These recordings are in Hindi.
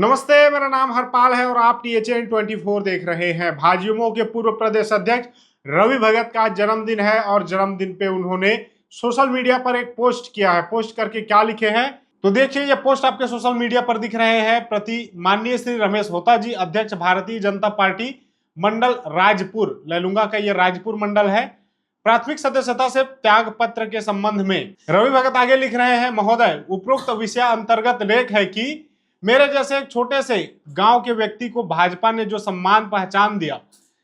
नमस्ते, मेरा नाम हरपाल है और आप THN 24 देख रहे हैं। भाजयुमो के पूर्व प्रदेश अध्यक्ष रवि भगत का जन्मदिन है और जन्मदिन पे उन्होंने सोशल मीडिया पर एक पोस्ट किया है। पोस्ट करके क्या लिखे हैं तो देखिए, ये पोस्ट आपके सोशल मीडिया पर दिख रहे हैं। प्रति माननीय श्री रमेश होता जी, अध्यक्ष भारतीय जनता पार्टी मंडल राजपुर, लैलूंगा का ये राजपुर मंडल है, प्राथमिक सदस्यता से त्याग पत्र के संबंध में रवि भगत आगे लिख रहे हैं। महोदय, उपरोक्त विषय अंतर्गत लेख है कि मेरे जैसे एक छोटे से गांव के व्यक्ति को भाजपा ने जो सम्मान पहचान दिया,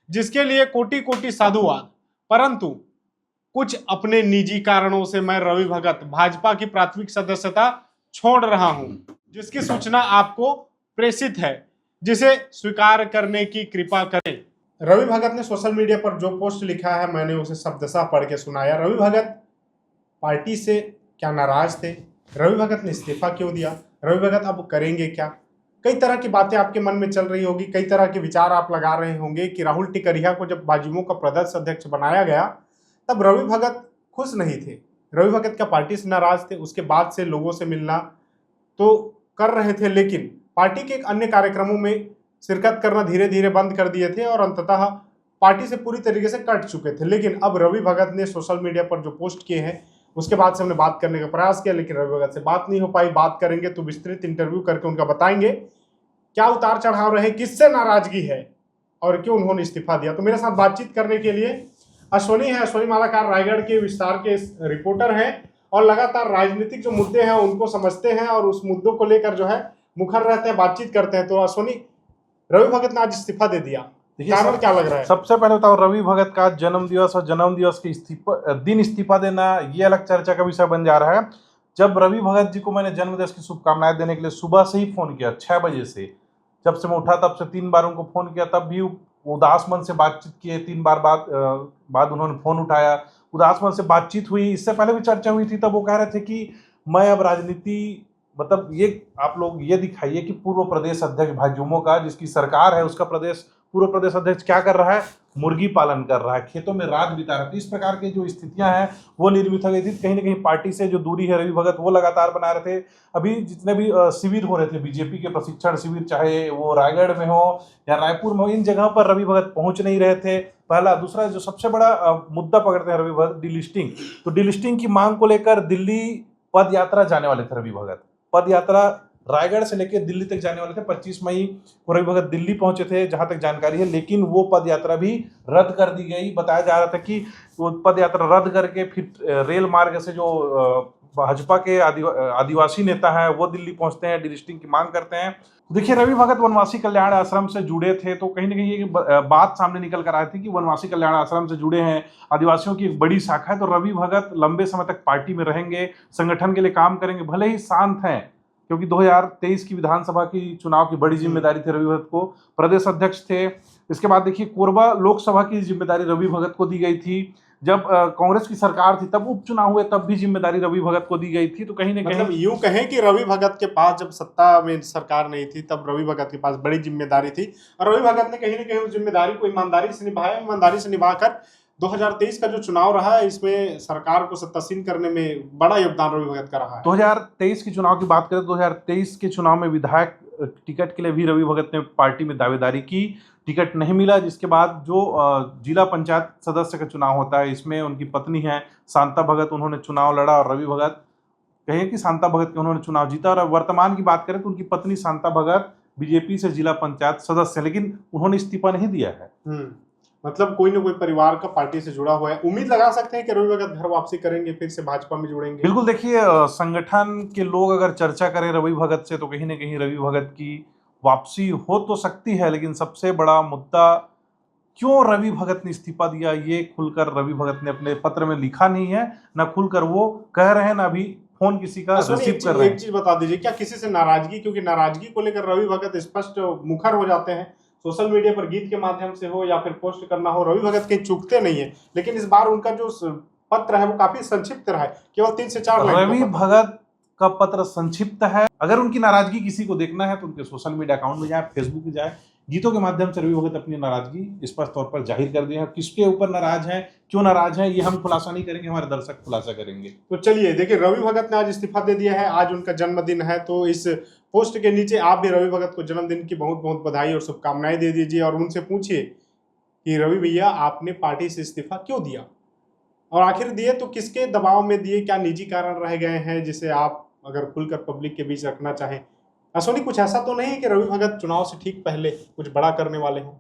जिसके लिए कोटि कोटि साधुवाद, परंतु कुछ अपने निजी कारणों से मैं रवि भगत भाजपा की प्राथमिक सदस्यता छोड़ रहा हूं, जिसकी सूचना आपको प्रेषित है, जिसे स्वीकार करने की कृपा करें। रवि भगत ने सोशल मीडिया पर जो पोस्ट लिखा है, मैंने उसे शब्दशः पढ़ के सुनाया। रवि भगत पार्टी से क्या नाराज थे? रवि भगत ने इस्तीफा क्यों दिया? रवि भगत अब करेंगे क्या? कई तरह की बातें आपके मन में चल रही होगी, कई तरह के विचार आप लगा रहे होंगे कि राहुल टिकरिया को जब भाजयुमो का प्रदेश अध्यक्ष बनाया गया तब रवि भगत खुश नहीं थे। रवि भगत क्या पार्टी से नाराज थे? उसके बाद से लोगों से मिलना तो कर रहे थे, लेकिन पार्टी के अन्य कार्यक्रमों में शिरकत करना धीरे धीरे बंद कर दिए थे और अंततः पार्टी से पूरी तरीके से कट चुके थे। लेकिन अब रवि भगत ने सोशल मीडिया पर जो पोस्ट किए हैं, उसके बाद से हमने बात करने का प्रयास किया, लेकिन रवि भगत से बात नहीं हो पाई। बात करेंगे तो विस्तृत इंटरव्यू करके उनका बताएंगे क्या उतार चढ़ाव रहे, किससे नाराजगी है और क्यों उन्होंने इस्तीफा दिया। तो मेरे साथ बातचीत करने के लिए अश्वनी है। अश्वनी मालाकार रायगढ़ के विस्तार के रिपोर्टर हैं और लगातार राजनीतिक जो मुद्दे हैं उनको समझते हैं और उस मुद्दों को लेकर जो है मुखर रहते हैं, बातचीत करते हैं। तो अश्वनी, रवि भगत ने आज इस्तीफा दे दिया, कारण क्या लग रहा है? सबसे पहले बताओ, रवि भगत का जन्म दिवस और जन्म दिवस के इस्तीफा देना ये अलग चर्चा का विषय बन जा रहा है। जब रवि भगत जी को मैंने जन्म दिवस की शुभकामनाएं देने के लिए सुबह से ही फोन किया, 6 बजे से, जब से मैं उठा तब से 3 बार उनको फोन किया, तब भी उदास मन से बातचीत किए। 3 बार बाद उन्होंने फोन उठाया, उदास मन से बातचीत हुई। इससे पहले भी चर्चा हुई थी, तब वो कह रहे थे कि मैं अब राजनीति, मतलब ये आप लोग ये दिखाइए कि पूर्व प्रदेश अध्यक्ष भाजयुमो का, जिसकी सरकार है, उसका पूर्व प्रदेश अध्यक्ष क्या कर रहा है? मुर्गी पालन कर रहा है, खेतों में रात बिता रहा है। तो इस प्रकार की जो स्थितियां हैं वो निर्मित हो गई थी। कहीं ना कहीं पार्टी से जो दूरी है रवि भगत वो लगातार बना रहे थे। अभी जितने भी शिविर हो रहे थे, बीजेपी के प्रशिक्षण शिविर, चाहे वो रायगढ़ में हो या रायपुर में हो, इन जगह पर रवि भगत पहुंच नहीं रहे थे। पहला। दूसरा, जो सबसे बड़ा मुद्दा पकड़ते हैं रवि भगत, डिलिस्टिंग। तो डिलिस्टिंग की मांग को लेकर दिल्ली पद यात्रा जाने वाले थे रवि भगत। पद यात्रा रायगढ़ से लेकर दिल्ली तक जाने वाले थे। 25 मई को रवि भगत दिल्ली पहुंचे थे, जहां तक जानकारी है, लेकिन वो पद यात्रा भी रद्द कर दी गई। बताया जा रहा था कि वो पद यात्रा रद्द करके फिर रेल मार्ग से जो भाजपा के आदिवासी नेता हैं वो दिल्ली पहुंचते हैं, डिलिस्टिंग की मांग करते हैं। देखिए, रवि भगत वनवासी कल्याण आश्रम से जुड़े थे, तो कहीं ना कहीं ये बात सामने निकल कर आई थी कि वनवासी कल्याण आश्रम से जुड़े हैं, आदिवासियों की एक बड़ी शाखा है। तो रवि भगत लंबे समय तक पार्टी में रहेंगे, संगठन के लिए काम करेंगे, भले ही शांत हैं, क्योंकि 2023 की विधानसभा की चुनाव की बड़ी जिम्मेदारी थी रवि भगत को। प्रदेश अध्यक्ष थे। इसके बाद देखिए, कोरबा लोकसभा की जिम्मेदारी रवि भगत को दी गई थी। जब कांग्रेस की सरकार थी, तब उपचुनाव हुए, तब भी जिम्मेदारी रवि भगत को दी गई थी। तो कहीं ना कहीं मतलब यूं कहें कि रवि भगत के पास जब सत्ता में सरकार नहीं थी, तब रवि भगत के पास बड़ी जिम्मेदारी थी और रवि भगत ने कहीं ना कहीं उस जिम्मेदारी को ईमानदारी से निभाया। ईमानदारी से निभाकर 2023 का जो चुनाव रहा है, इसमें सरकार को सत्तासीन करने में बड़ा योगदान रवि भगत का रहा है। 2023 के चुनाव की बात करें, 2023 के चुनाव में विधायक टिकट के लिए भी रवि भगत ने पार्टी में दावेदारी की, टिकट नहीं मिला। जिसके बाद जो जिला पंचायत सदस्य का चुनाव होता है, इसमें उनकी पत्नी है शांता भगत, उन्होंने चुनाव लड़ा और रवि भगत, कहे कि शांता भगत के उन्होंने चुनाव जीता। और वर्तमान की बात करें तो उनकी पत्नी शांता भगत बीजेपी से जिला पंचायत सदस्य, लेकिन उन्होंने इस्तीफा नहीं दिया है। मतलब कोई ना कोई परिवार का पार्टी से जुड़ा हुआ है। उम्मीद लगा सकते हैं कि रवि भगत घर वापसी करेंगे, फिर से भाजपा में जुड़ेंगे? बिल्कुल। देखिए, संगठन के लोग अगर चर्चा करें रवि भगत से, तो कहीं ना कहीं रवि भगत की वापसी हो तो सकती है, लेकिन सबसे बड़ा मुद्दा क्यों रवि भगत ने इस्तीफा दिया, ये खुलकर रवि भगत ने अपने पत्र में लिखा नहीं है। ना खुलकर वो कह रहे हैं, ना अभी फोन किसी का रिसीव कर रहे हैं। एक चीज बता दीजिए, क्या किसी से नाराजगी? क्योंकि नाराजगी को लेकर रवि भगत स्पष्ट मुखर हो जाते हैं, सोशल मीडिया पर गीत के माध्यम से हो या फिर पोस्ट करना हो, रवि भगत कहीं चूकते नहीं है। लेकिन इस बार उनका जो पत्र है वो काफी संक्षिप्त रहा है, केवल 3 से 4 लाइन। रवि भगत का पत्र संक्षिप्त है। अगर उनकी नाराजगी किसी को देखना है तो उनके सोशल मीडिया अकाउंट में जाए, फेसबुक में जाए, गीतों के माध्यम से रवि भगत अपनी नाराजगी स्पष्ट तौर पर जाहिर कर दिए हैं। किसके ऊपर नाराज हैं, क्यों नाराज हैं, ये हम खुलासा नहीं करेंगे, हमारे दर्शक खुलासा करेंगे। तो चलिए देखिए, रवि भगत ने आज इस्तीफा दे दिया है, आज उनका जन्मदिन है, तो इस पोस्ट के नीचे आप भी रवि भगत को जन्मदिन की बहुत बहुत बधाई और शुभकामनाएं दे दीजिए और उनसे पूछिए कि रवि भैया आपने पार्टी से इस्तीफा क्यों दिया, और आखिर दिए तो किसके दबाव में दिए, क्या निजी कारण रह गए हैं जिसे आप अगर खुलकर पब्लिक के बीच रखना चाहें। असोनी, कुछ ऐसा तो नहीं है कि रवि भगत चुनाव से ठीक पहले कुछ बड़ा करने वाले हों?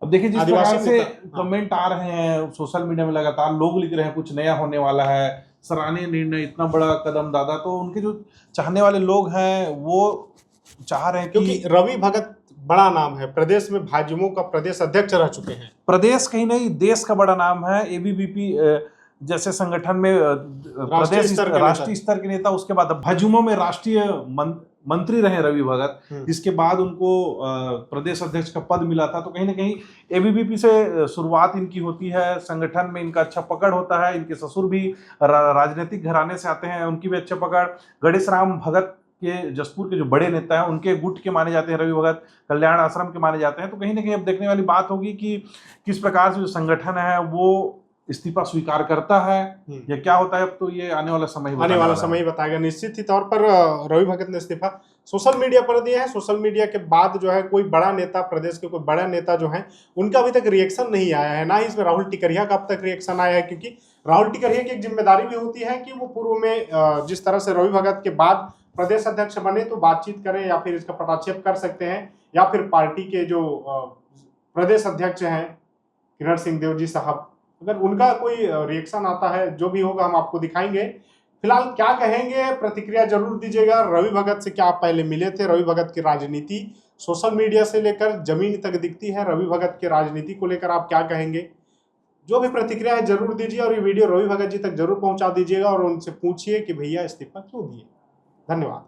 अब देखिए, जिस प्रकार आदिवासी से नेता, हाँ। कमेंट आ रहे हैं सोशल मीडिया में, लगातार लोग लिख रहे हैं कुछ नया होने वाला है, सराहनीय निर्णय, इतना बड़ा कदम दादा, तो उनके जो चाहने वाले लोग हैं वो चाह रहे हैं क्योंकि रवि भगत बड़ा नाम है, प्रदेश में भाजयुमो का प्रदेश अध्यक्ष रह चुके हैं। प्रदेश कहीं नहीं, देश का बड़ा नाम है। एबीवीपी जैसे संगठन में राष्ट्रीय स्तर के नेता, उसके बाद भाजयुमो में राष्ट्रीय मंत्री रहे रवि भगत, जिसके बाद उनको प्रदेश अध्यक्ष का पद मिला था। तो कहीं ना कहीं एबीवीपी से शुरुआत इनकी होती है, संगठन में इनका अच्छा पकड़ होता है। इनके ससुर भी राजनीतिक घराने से आते हैं, उनकी भी अच्छा पकड़। गणेश राम भगत के जसपुर के जो बड़े नेता हैं, उनके गुट के माने जाते हैं रवि भगत, कल्याण आश्रम के माने जाते हैं। तो कहीं ना कहीं अब देखने वाली बात होगी कि किस प्रकार से जो संगठन है वो इस्तीफा स्वीकार करता है या क्या होता है। अब तो ये आने वाला समय ही बताएगा। निश्चित ही तौर पर रवि भगत ने इस्तीफा सोशल मीडिया पर दिया है। सोशल मीडिया के बाद जो है कोई बड़ा नेता, प्रदेश के कोई बड़ा नेता जो है, उनका अभी तक रिएक्शन नहीं आया है, ना ही इसमें राहुल टिकरिया का अब तक रिएक्शन आया है। क्योंकि राहुल टिकरिया की एक जिम्मेदारी भी होती है कि वो पूर्व में जिस तरह से रवि भगत के बाद प्रदेश अध्यक्ष बने तो बातचीत करें या फिर इसका पटाक्षेप कर सकते हैं, या फिर पार्टी के जो प्रदेश अध्यक्ष हैं किरण सिंहदेव जी साहब, अगर उनका कोई रिएक्शन आता है, जो भी होगा हम आपको दिखाएंगे। फिलहाल क्या कहेंगे, प्रतिक्रिया जरूर दीजिएगा। रवि भगत से क्या आप पहले मिले थे? रवि भगत की राजनीति सोशल मीडिया से लेकर जमीन तक दिखती है। रवि भगत की राजनीति को लेकर आप क्या कहेंगे? जो भी प्रतिक्रिया है जरूर दीजिए और ये वीडियो रवि भगत जी तक जरूर पहुंचा दीजिएगा और उनसे पूछिए कि भैया इस्तीफा क्यों दिए। धन्यवाद।